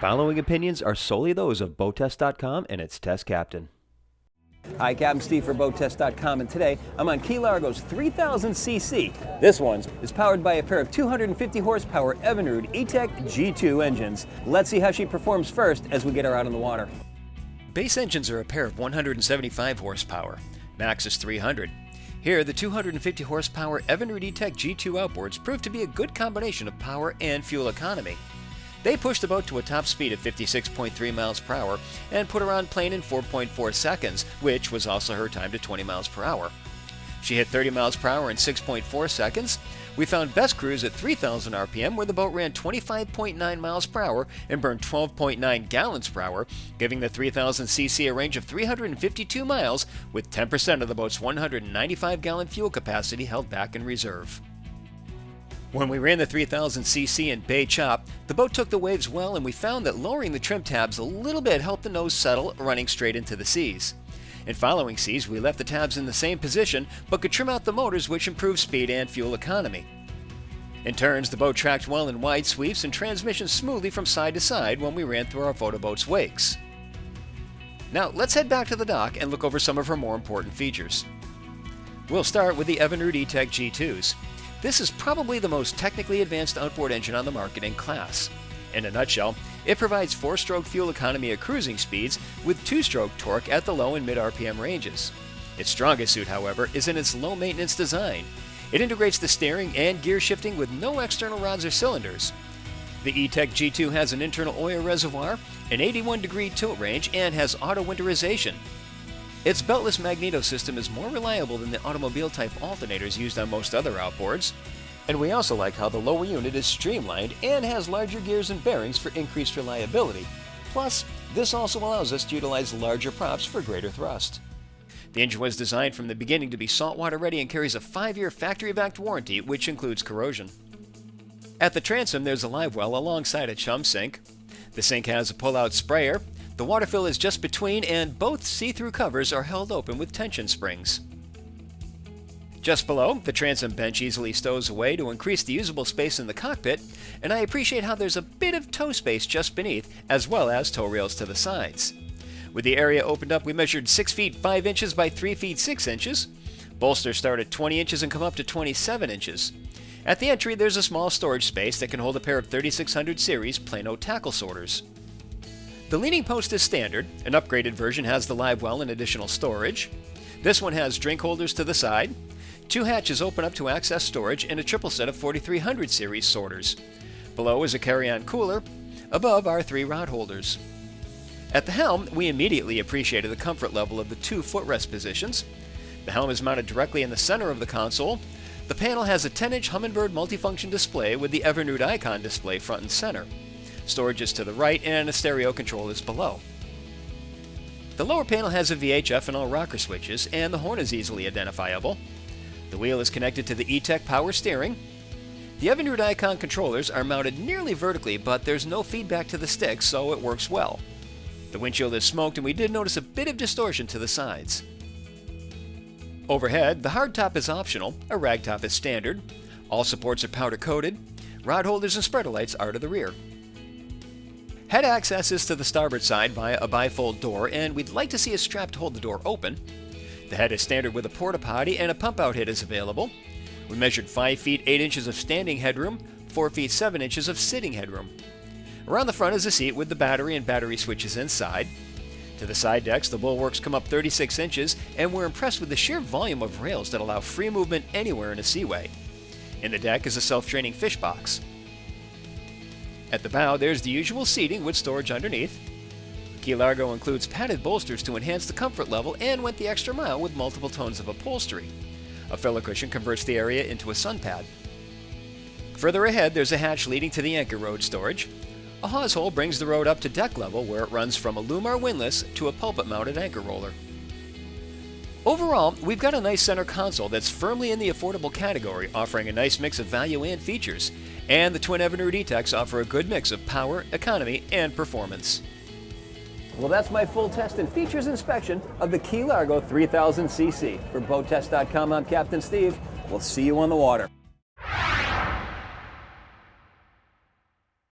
Following opinions are solely those of BoatTEST.com and its test captain. Hi, Captain Steve for BoatTEST.com, and today I'm on Key Largo's 3000cc. This one is powered by a pair of 250 horsepower Evinrude E-TEC G2 engines. Let's see how she performs first as we get her out on the water. Base engines are a pair of 175 horsepower. Max is 300. Here, the 250 horsepower Evinrude E-TEC G2 outboards prove to be a good combination of power and fuel economy. They pushed the boat to a top speed of 56.3 miles per hour and put her on plane in 4.4 seconds, which was also her time to 20 miles per hour. She hit 30 miles per hour in 6.4 seconds. We found best cruise at 3,000 RPM, where the boat ran 25.9 miles per hour and burned 12.9 gallons per hour, giving the 3000cc a range of 352 miles, with 10% of the boat's 195-gallon fuel capacity held back in reserve. When we ran the 3000cc in Bay Chop, the boat took the waves well, and we found that lowering the trim tabs a little bit helped the nose settle, running straight into the seas. In following seas, we left the tabs in the same position, but could trim out the motors, which improved speed and fuel economy. In turns, the boat tracked well in wide sweeps and transmission smoothly from side to side when we ran through our photo boat's wakes. Now, let's head back to the dock and look over some of her more important features. We'll start with the Evinrude E-TEC G2s. This is probably the most technically advanced outboard engine on the market in class. In a nutshell, it provides 4-stroke fuel economy at cruising speeds with 2-stroke torque at the low and mid RPM ranges. Its strongest suit, however, is in its low-maintenance design. It integrates the steering and gear shifting with no external rods or cylinders. The E-TEC G2 has an internal oil reservoir, an 81-degree tilt range, and has auto-winterization. Its beltless magneto system is more reliable than the automobile-type alternators used on most other outboards. And we also like how the lower unit is streamlined and has larger gears and bearings for increased reliability. Plus, this also allows us to utilize larger props for greater thrust. The engine was designed from the beginning to be saltwater ready and carries a 5-year factory-backed warranty, which includes corrosion. At the transom, there's a live well alongside a chum sink. The sink has a pull-out sprayer. The water fill is just between, and both see-through covers are held open with tension springs. Just below, the transom bench easily stows away to increase the usable space in the cockpit, and I appreciate how there's a bit of toe space just beneath, as well as tow rails to the sides. With the area opened up, we measured 6 feet 5 inches by 3 feet 6 inches. Bolsters start at 20 inches and come up to 27 inches. At the entry, there's a small storage space that can hold a pair of 3600 series Plano tackle sorters. The leaning post is standard. An upgraded version has the live well and additional storage. This one has drink holders to the side. 2 hatches open up to access storage and a triple set of 4300 series sorters. Below is a carry-on cooler. Above are 3 rod holders. At the helm, we immediately appreciated the comfort level of the 2 footrest positions. The helm is mounted directly in the center of the console. The panel has a 10-inch Humminbird multifunction display with the Evinrude icon display front and center. Storage is to the right, and a stereo control is below. The lower panel has a VHF and all rocker switches, and the horn is easily identifiable. The wheel is connected to the E-TEC power steering. The Evinrude icon controllers are mounted nearly vertically, but there's no feedback to the sticks, so it works well. The windshield is smoked, and we did notice a bit of distortion to the sides. Overhead, the hardtop is optional, a ragtop is standard. All supports are powder-coated. Rod holders and spreader lights are to the rear. Head access is to the starboard side via a bifold door, and we'd like to see a strap to hold the door open. The head is standard with a porta-potty, and a pump-out head is available. We measured 5 feet 8 inches of standing headroom, 4 feet 7 inches of sitting headroom. Around the front is a seat with the battery and battery switches inside. To the side decks, the bulwarks come up 36 inches, and we're impressed with the sheer volume of rails that allow free movement anywhere in a seaway. In the deck is a self-draining fish box. At the bow, there's the usual seating with storage underneath. Key Largo includes padded bolsters to enhance the comfort level and went the extra mile with multiple tones of upholstery. A filler cushion converts the area into a sun pad. Further ahead, there's a hatch leading to the anchor rode storage. A hawse hole brings the rode up to deck level, where it runs from a Lumar windlass to a pulpit-mounted anchor roller. Overall, we've got a nice center console that's firmly in the affordable category, offering a nice mix of value and features. And the twin Evinrude E-TECs offer a good mix of power, economy, and performance. Well, that's my full test and features inspection of the Key Largo 3000cc. For BoatTEST.com, I'm Captain Steve. We'll see you on the water.